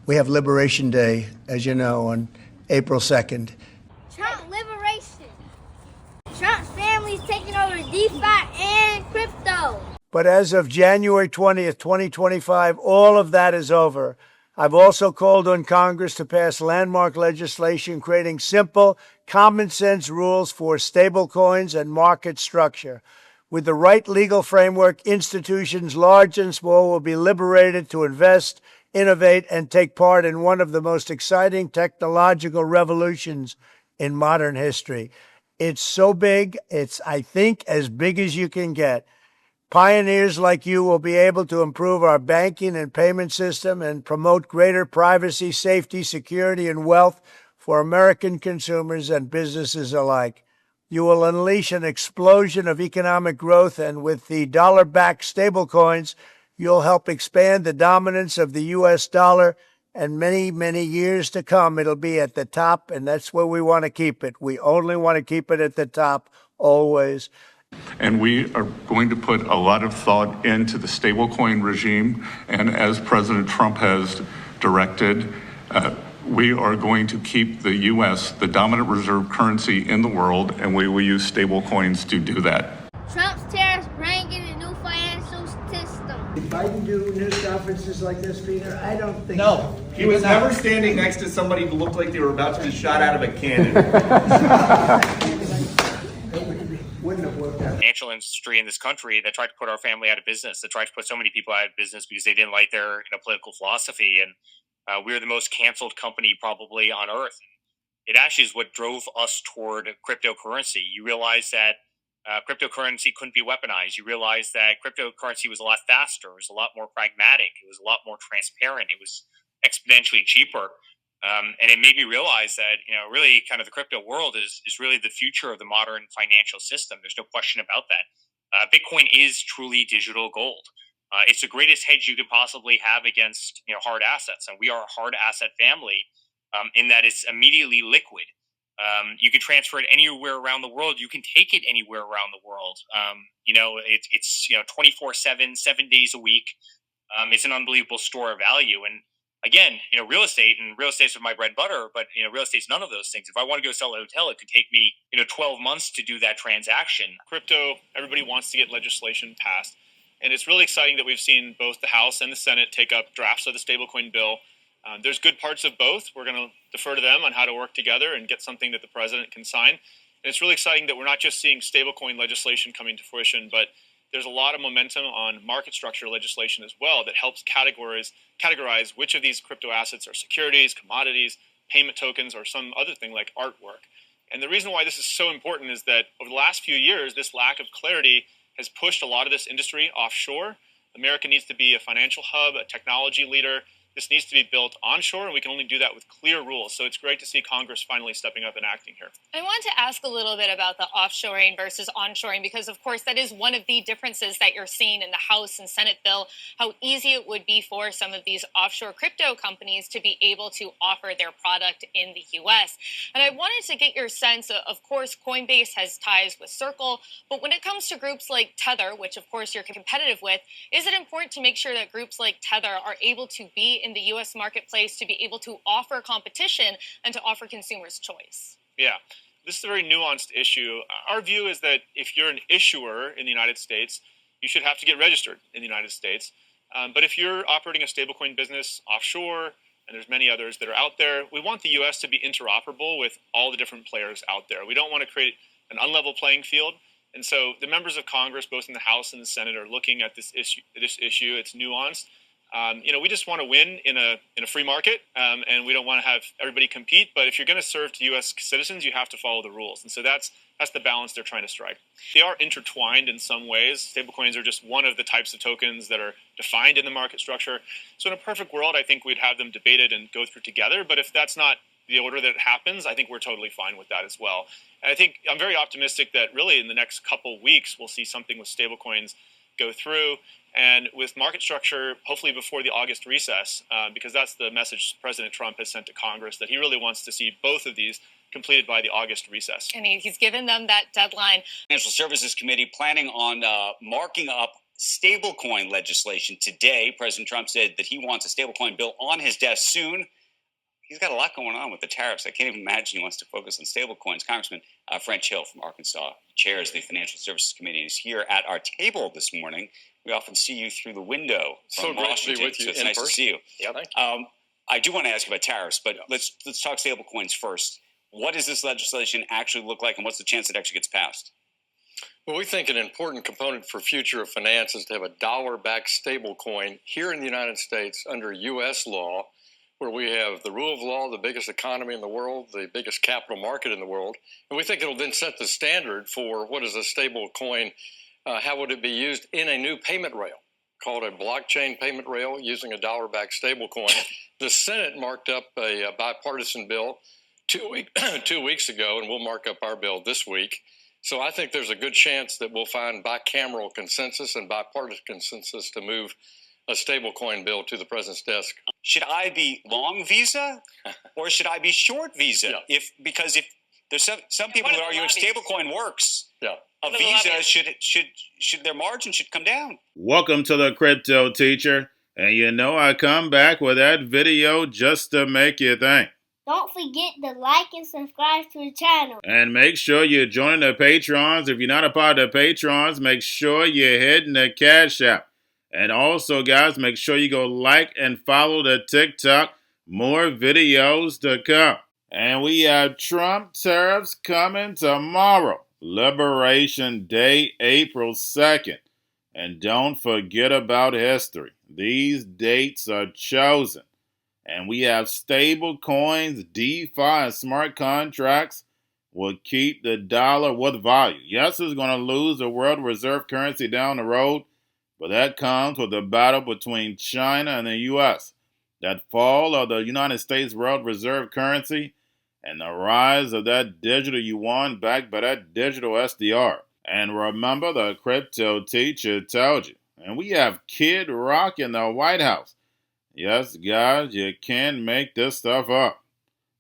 We have Liberation Day, as you know, on April 2nd. Trump liberation. Trump's family's taking over DeFi and crypto. But as of January 20th, 2025, all of that is over. I've also called on Congress to pass landmark legislation creating simple, common-sense rules for stablecoins and market structure. With the right legal framework, institutions large and small will be liberated to invest, innovate, and take part in one of the most exciting technological revolutions in modern history. It's so big, it's, I think, as big as you can get. Pioneers like you will be able to improve our banking and payment system and promote greater privacy, safety, security, and wealth for American consumers and businesses alike. You will unleash an explosion of economic growth, and with the dollar-backed stablecoins, you'll help expand the dominance of the U.S. dollar, and many, many years to come, it'll be at the top, and that's where we want to keep it. We only want to keep it at the top, always. And we are going to put a lot of thought into the stablecoin regime. And as President Trump has directed, we are going to keep the U.S. the dominant reserve currency in the world, and we will use stablecoins to do that. Trump's tariffs bring in a new financial system. Did Biden do news conferences like this, Peter? I don't think No. so. He was never standing next to somebody who looked like they were about to be shot out of a cannon. Wouldn't have worked out. Financial industry in this country that tried to put our family out of business, that tried to put so many people out of business because they didn't like their political philosophy. And we're the most canceled company probably on earth. It actually is what drove us toward cryptocurrency. You realize that cryptocurrency couldn't be weaponized. You realize that cryptocurrency was a lot faster. It was a lot more pragmatic. It was a lot more transparent. It was exponentially cheaper. And it made me realize that, really kind of the crypto world is really the future of the modern financial system. There's no question about that. Bitcoin is truly digital gold. It's the greatest hedge you could possibly have against, hard assets. And we are a hard asset family in that it's immediately liquid. You can transfer it anywhere around the world. You can take it anywhere around the world. It's 24/7, 7 days a week. It's an unbelievable store of value. And again, real estate is my bread and butter, but real estate's none of those things. If I want to go sell a hotel, it could take me 12 months to do that transaction. Crypto, everybody wants to get legislation passed, and it's really exciting that we've seen both the House and the Senate take up drafts of the stablecoin bill. There's good parts of both. We're going to defer to them on how to work together and get something that the president can sign. And it's really exciting that we're not just seeing stablecoin legislation coming to fruition, but there's a lot of momentum on market structure legislation as well that helps categorize which of these crypto assets are securities, commodities, payment tokens, or some other thing like artwork. And the reason why this is so important is that over the last few years, this lack of clarity has pushed a lot of this industry offshore. America needs to be a financial hub, a technology leader. This needs to be built onshore, and we can only do that with clear rules. So it's great to see Congress finally stepping up and acting here. I want to ask a little bit about the offshoring versus onshoring, because, of course, that is one of the differences that you're seeing in the House and Senate bill, how easy it would be for some of these offshore crypto companies to be able to offer their product in the U.S. And I wanted to get your sense, of course, Coinbase has ties with Circle, but when it comes to groups like Tether, which, of course, you're competitive with, is it important to make sure that groups like Tether are able to be in the U.S. marketplace to be able to offer competition and to offer consumers choice? Yeah, this is a very nuanced issue. Our view is that if you're an issuer in the United States, you should have to get registered in the United States. But if you're operating a stablecoin business offshore, and there's many others that are out there, we want the U.S. to be interoperable with all the different players out there. We don't want to create an unlevel playing field. And so the members of Congress, both in the House and the Senate, are looking at this issue. It's nuanced. We just want to win in a free market, and we don't want to have everybody compete. But if you're going to serve to U.S. citizens, you have to follow the rules. And so that's the balance they're trying to strike. They are intertwined in some ways. Stablecoins are just one of the types of tokens that are defined in the market structure. So in a perfect world, I think we'd have them debated and go through together. But if that's not the order that it happens, I think we're totally fine with that as well. And I think I'm very optimistic that really in the next couple weeks, we'll see something with stablecoins go through. And with market structure, hopefully before the August recess, because that's the message President Trump has sent to Congress, that he really wants to see both of these completed by the August recess. And he's given them that deadline. Financial Services Committee planning on marking up stablecoin legislation. Today, President Trump said that he wants a stablecoin bill on his desk soon. He's got a lot going on with the tariffs. I can't even imagine he wants to focus on stablecoins. Congressman French Hill from Arkansas chairs the Financial Services Committee and is here at our table this morning. We often see you through the window from Washington, with you so it's nice to see you. Yep. I do want to ask you about tariffs, but let's talk stablecoins first. What does this legislation actually look like, and what's the chance it actually gets passed? Well, we think an important component for future of finance is to have a dollar-backed stablecoin here in the United States under U.S. law, where we have the rule of law, the biggest economy in the world, the biggest capital market in the world. And we think it'll then set the standard for what is a stable coin, how would it be used in a new payment rail called a blockchain payment rail using a dollar-backed stable coin. The Senate marked up a bipartisan bill 2 weeks ago, and we'll mark up our bill this week. So I think there's a good chance that we'll find bicameral consensus and bipartisan consensus to move a stablecoin bill to the president's desk. Should I be long Visa or should I be short Visa? Yeah. Because if there's some people that argue if stablecoin works, yeah, a Visa should their margin should come down. Welcome to the Crypto Teacher, and you know I come back with that video just to make you think. Don't forget to like and subscribe to the channel. And make sure you join the Patrons. If you're not a part of the Patrons, make sure you're hitting the Cash App. And also, guys, make sure you go like and follow the TikTok. More videos to come. And we have Trump tariffs coming tomorrow. Liberation Day, April 2nd. And don't forget about history. These dates are chosen. And we have stable coins, DeFi, and smart contracts will keep the dollar with value. Yes, it's going to lose the world reserve currency down the road, but that comes with the battle between China and the U.S. That fall of the United States world reserve currency and the rise of that digital yuan backed by that digital SDR. And remember, the Crypto Teacher told you. And we have Kid Rock in the White House. Yes, guys, you can't make this stuff up.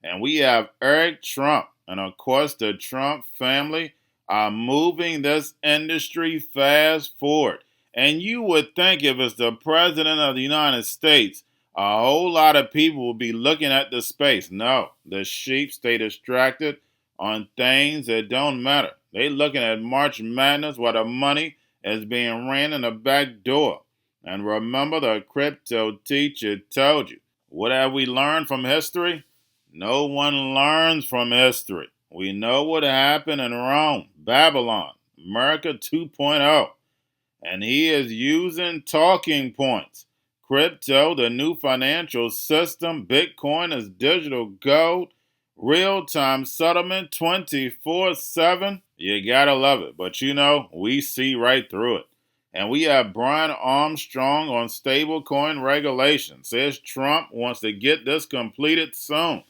And we have Eric Trump. And of course, the Trump family are moving this industry fast forward. And you would think if it's the President of the United States, a whole lot of people will be looking at the space. No, the sheep stay distracted on things that don't matter. They looking at March Madness while the money is being ran in the back door. And remember, the Crypto Teacher told you. What have we learned from history? No one learns from history. We know what happened in Rome, Babylon, America 2.0. And he is using talking points. Crypto, the new financial system, Bitcoin is digital gold, real-time settlement 24/7. You gotta love it. But you know, we see right through it. And we have Brian Armstrong on stablecoin regulation. Says Trump wants to get this completed soon.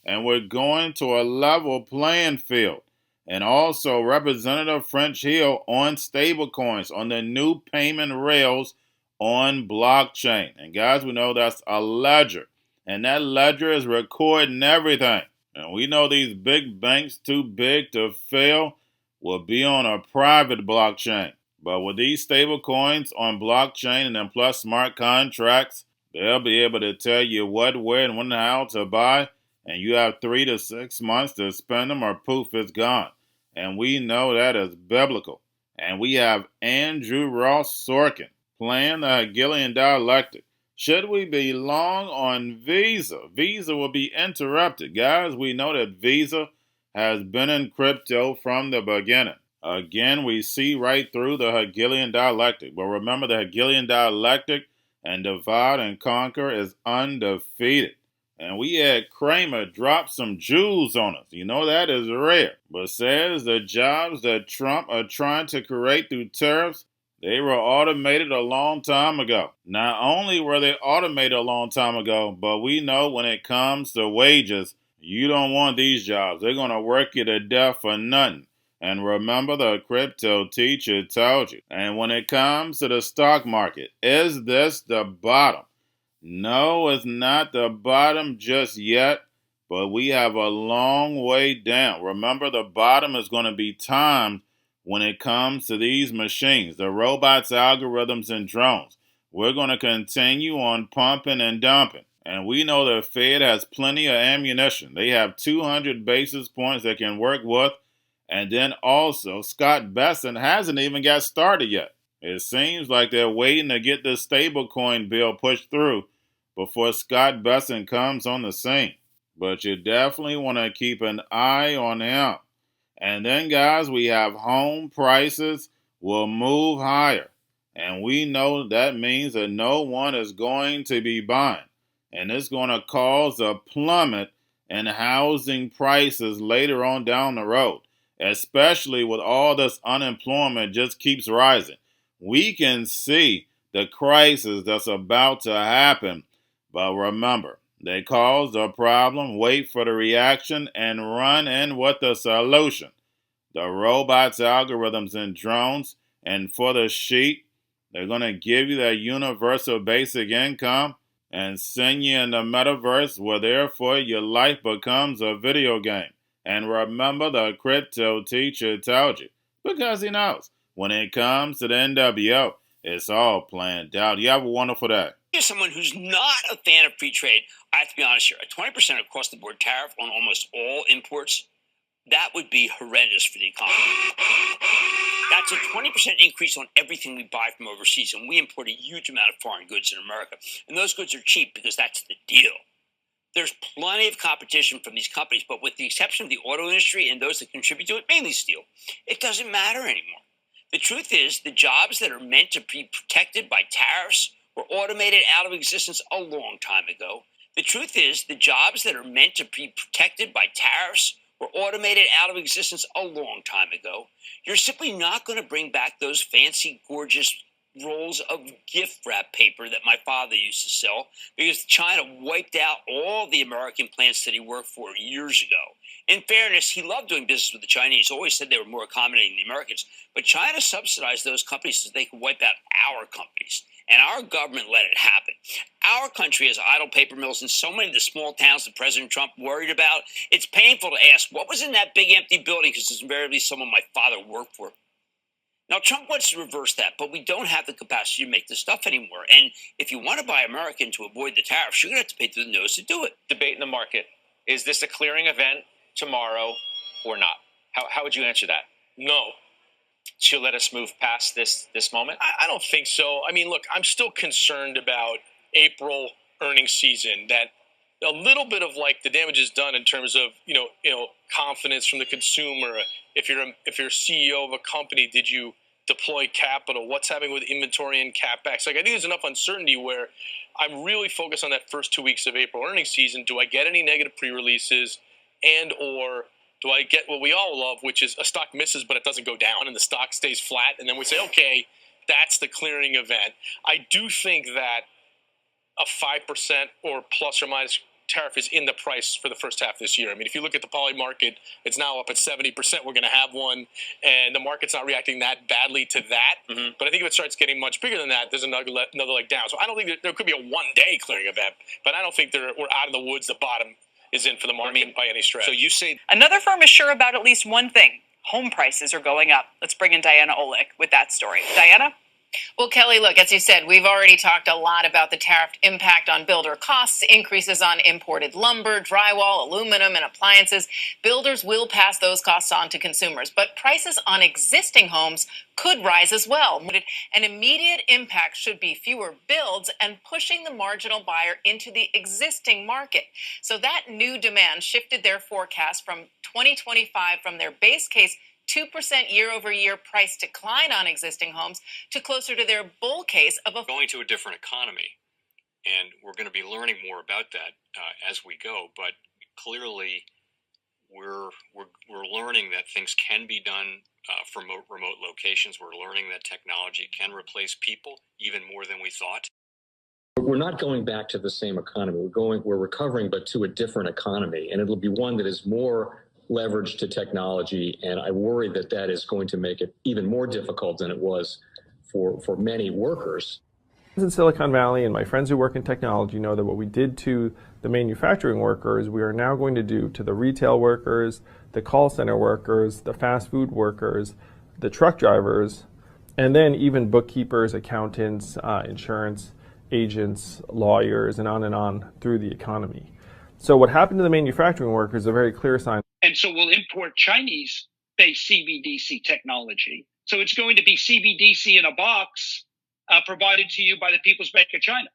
And we're going to a level playing field. And also Representative French Hill on stablecoins, on the new payment rails on blockchain. And guys, we know that's a ledger. And that ledger is recording everything. And we know these big banks too big to fail will be on a private blockchain. But with these stable coins on blockchain and then plus smart contracts, they'll be able to tell you what, where, and when and how to buy. And you have 3 to 6 months to spend them or poof, it's gone. And we know that is biblical. And we have Andrew Ross Sorkin playing the Hegelian dialectic. Should we be long on Visa? Visa will be interrupted. Guys, we know that Visa has been in crypto from the beginning. Again, we see right through the Hegelian dialectic. But remember, the Hegelian dialectic and divide and conquer is undefeated. And we had Kramer drop some jewels on us. You know that is rare. But says the jobs that Trump are trying to create through tariffs, they were automated a long time ago. Not only were they automated a long time ago, but we know when it comes to wages, you don't want these jobs. They're going to work you to death for nothing. And remember, the Crypto Teacher told you. And when it comes to the stock market, is this the bottom? No, it's not the bottom just yet, but we have a long way down. Remember, the bottom is going to be timed when it comes to these machines, the robots, algorithms, and drones. We're going to continue on pumping and dumping. And we know the Fed has plenty of ammunition. They have 200 basis points they can work with. And then also, Scott Bessent hasn't even got started yet. It seems like they're waiting to get this stablecoin bill pushed through before Scott Bessent comes on the scene. But you definitely want to keep an eye on him. And then, guys, we have home prices will move higher. And we know that means that no one is going to be buying. And it's going to cause a plummet in housing prices later on down the road, especially with all this unemployment just keeps rising. We can see the crisis that's about to happen. But remember, they caused a problem, wait for the reaction, and run in with the solution. The robots, algorithms, and drones. And for the sheep, they're going to give you that universal basic income and send you in the metaverse where therefore your life becomes a video game. And remember, the crypto teacher told you, because he knows when it comes to the NWO, it's all planned out. You have a wonderful day. As someone who's not a fan of free trade, I have to be honest here. A 20% across the board tariff on almost all imports, that would be horrendous for the economy. That's a 20% increase on everything we buy from overseas, and we import a huge amount of foreign goods in America. And those goods are cheap because that's the deal. There's plenty of competition from these companies, but with the exception of the auto industry and those that contribute to it, mainly steel, it doesn't matter anymore. The truth is, the jobs that are meant to be protected by tariffs were automated out of existence a long time ago. The truth is, the jobs that are meant to be protected by tariffs were automated out of existence a long time ago. You're simply not going to bring back those fancy, gorgeous rolls of gift wrap paper that my father used to sell because China wiped out all the American plants that he worked for years ago. In fairness, he loved doing business with the Chinese, always said they were more accommodating than the Americans, but China subsidized those companies so they could wipe out our companies, and our government let it happen. Our country has idle paper mills in so many of the small towns that President Trump worried about. It's painful to ask, what was in that big empty building, because it's invariably someone my father worked for. Now, Trump wants to reverse that, but we don't have the capacity to make this stuff anymore. And if you want to buy American to avoid the tariffs, you're going to have to pay through the nose to do it. Debate in the market. Is this a clearing event tomorrow or not? How would you answer that? No. She'll let us move past this moment? I don't think so. I mean, look, I'm still concerned about April earnings season, that a little bit of like the damage is done in terms of, you know, confidence from the consumer. If you're CEO of a company, did you deploy capital? What's happening with inventory and CapEx? Like, I think there's enough uncertainty where I'm really focused on that first 2 weeks of April earnings season. Do I get any negative pre-releases, and or do I get what we all love, which is a stock misses but it doesn't go down and the stock stays flat, and then we say, okay, that's the clearing event. I do think that a 5% or plus or minus tariff is in the price for the first half this year. I mean, if you look at the poly market, it's now up at 70%. We're going to have one, and the market's not reacting that badly to that. Mm-hmm. But I think if it starts getting much bigger than that, there's another leg down. So I don't think there could be a one-day clearing event, but I don't think we're out of the woods. The bottom is in for the market by any stretch. So you say another firm is sure about at least one thing: home prices are going up. Let's bring in Diana Olick with that story. Diana? Well, Kelly, look, as you said, we've already talked a lot about the tariff impact on builder costs, increases on imported lumber, drywall, aluminum, and appliances. Builders will pass those costs on to consumers, but prices on existing homes could rise as well. An immediate impact should be fewer builds and pushing the marginal buyer into the existing market. So that new demand shifted their forecast from 2025 from their base case 2% year-over-year price decline on existing homes to closer to their bull case of going to a different economy. And we're going to be learning more about that as we go. But clearly, we're learning that things can be done from remote locations. We're learning that technology can replace people even more than we thought. We're not going back to the same economy. We're recovering, but to a different economy, and it'll be one that is more leverage to technology, and I worry that is going to make it even more difficult than it was for many workers. In Silicon Valley, and my friends who work in technology know that what we did to the manufacturing workers, we are now going to do to the retail workers, the call center workers, the fast food workers, the truck drivers, and then even bookkeepers, accountants, insurance agents, lawyers, and on through the economy. So what happened to the manufacturing workers is a very clear sign. And so we'll import Chinese-based CBDC technology. So it's going to be CBDC in a box provided to you by the People's Bank of China.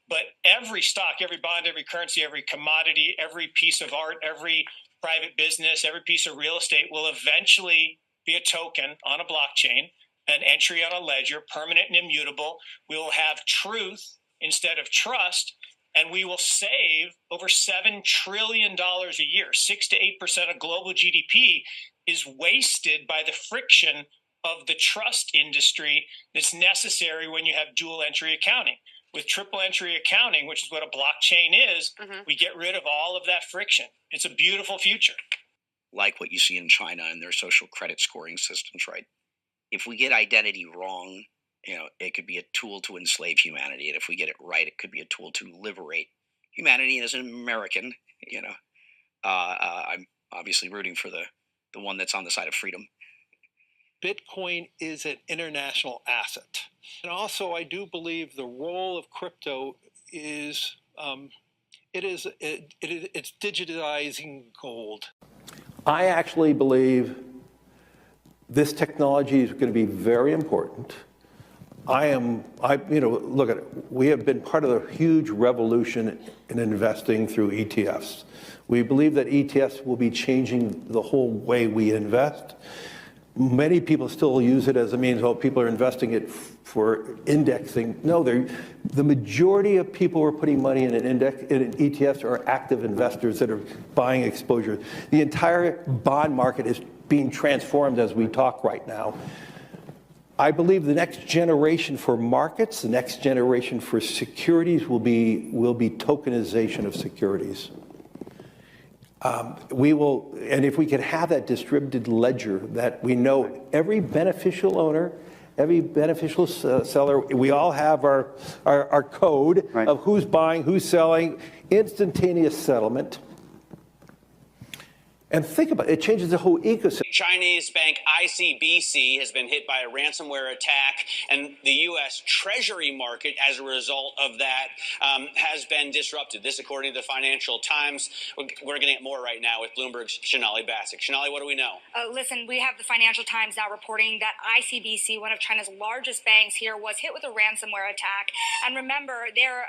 But every stock, every bond, every currency, every commodity, every piece of art, every private business, every piece of real estate will eventually be a token on a blockchain, an entry on a ledger, permanent and immutable. We will have truth instead of trust, and we will save over $7 trillion a year. 6 to 8% of global GDP is wasted by the friction of the trust industry that's necessary when you have dual entry accounting. With triple entry accounting, which is what a blockchain is, we get rid of all of that friction. It's a beautiful future. Like what you see in China and their social credit scoring systems, right? If we get identity wrong, it could be a tool to enslave humanity. And if we get it right, it could be a tool to liberate humanity. And as an American, I'm obviously rooting for the one that's on the side of freedom. Bitcoin is an international asset. And also, I do believe the role of crypto is, it's digitizing gold. I actually believe this technology is going to be very important. Look at it. We have been part of a huge revolution in investing through ETFs. We believe that ETFs will be changing the whole way we invest. Many people still use it as a means, people are investing it for indexing. No, the majority of people who are putting money in in ETFs are active investors that are buying exposure. The entire bond market is being transformed as we talk right now. I believe the next generation for markets, the next generation for securities will be tokenization of securities. And if we could have that distributed ledger that we know every beneficial owner, every beneficial seller, we all have our code of who's buying, who's selling, instantaneous settlement. And think about it, it changes the whole ecosystem. Chinese bank ICBC has been hit by a ransomware attack, and the U.S. Treasury market, as a result of that, has been disrupted. This, according to the Financial Times. We're getting at more right now with Bloomberg's Shonali Bassick. Shonali, what do we know? Listen, we have the Financial Times now reporting that ICBC, one of China's largest banks here, was hit with a ransomware attack. And remember, they're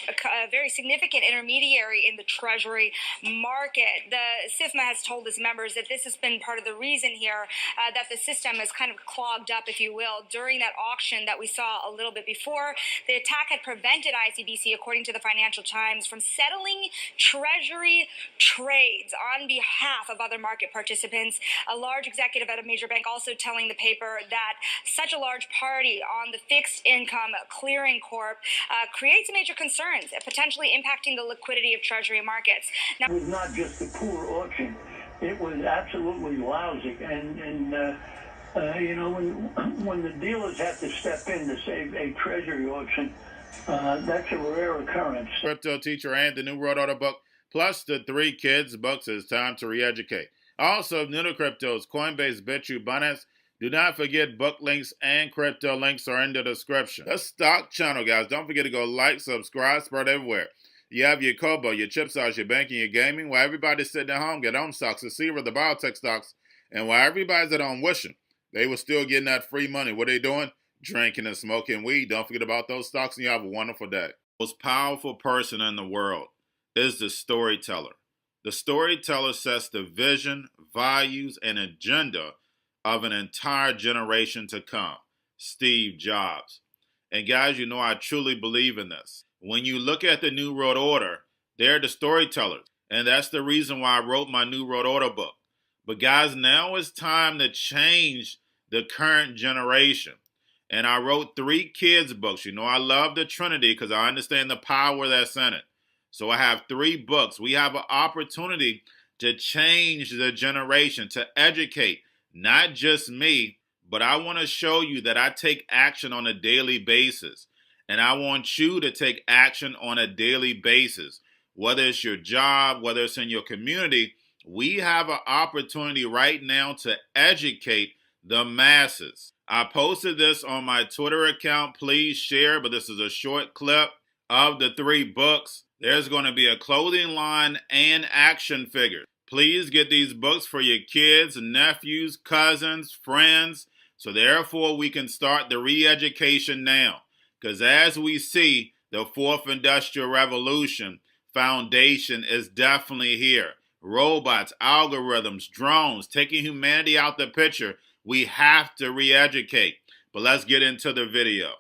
a very significant intermediary in the Treasury market. The SIFMA has told its members that this has been part of the reason here that the system is kind of clogged up, if you will, during that auction that we saw a little bit before. The attack had prevented ICBC, according to the Financial Times, from settling Treasury trades on behalf of other market participants. A large executive at a major bank also telling the paper that such a large party on the fixed income clearing corp creates major concerns, potentially impacting the liquidity of Treasury markets. Now, it was not just a poor auction. It was absolutely lousy, and when the dealers have to step in to save a treasury auction, that's a rare occurrence. Cryptoteacher and the New World Order book, plus the 3 kids books. It's time to re-educate. Also, new to cryptos, Coinbase, Bitrue, Binance. Do not forget book links and crypto links are in the description. The stock channel, guys. Don't forget to go like, subscribe, spread everywhere. You have your Kobo, your chip stocks, your banking, your gaming. While everybody's sitting at home, get on stocks, the Seaver, the biotech stocks. And while everybody's at home wishing, they were still getting that free money. What are they doing? Drinking and smoking weed. Don't forget about those stocks, and you have a wonderful day. The most powerful person in the world is the storyteller. The storyteller sets the vision, values, and agenda of an entire generation to come. Steve Jobs. And guys, I truly believe in this. When you look at the New World Order, they're the storytellers. And that's the reason why I wrote my New World Order book. But guys, now it's time to change the current generation. And I wrote 3 kids books. I love the Trinity because I understand the power that's in it. So I have 3 books. We have an opportunity to change the generation, to educate, not just me, but I want to show you that I take action on a daily basis. And I want you to take action on a daily basis. Whether it's your job, whether it's in your community, we have an opportunity right now to educate the masses. I posted this on my Twitter account. Please share, but this is a short clip of the 3 books. There's going to be a clothing line and action figures. Please get these books for your kids, nephews, cousins, friends, so therefore we can start the re-education now. Because as we see, the 4th Industrial Revolution foundation is definitely here. Robots, algorithms, drones, taking humanity out the picture. We have to re-educate. But let's get into the video.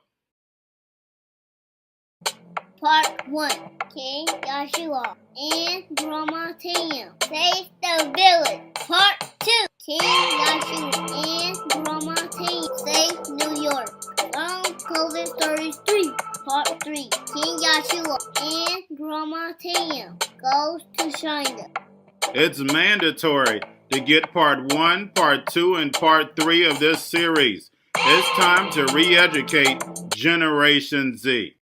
Part 1. King Joshua and Grandma Tam save the village. Part 2. King Joshua and Grandma Tam save New York from COVID-33. Part 3. King Joshua and Grandma Tam goes to China. It's mandatory to get part 1, part 2, and part 3 of this series. It's time to re-educate Generation Z.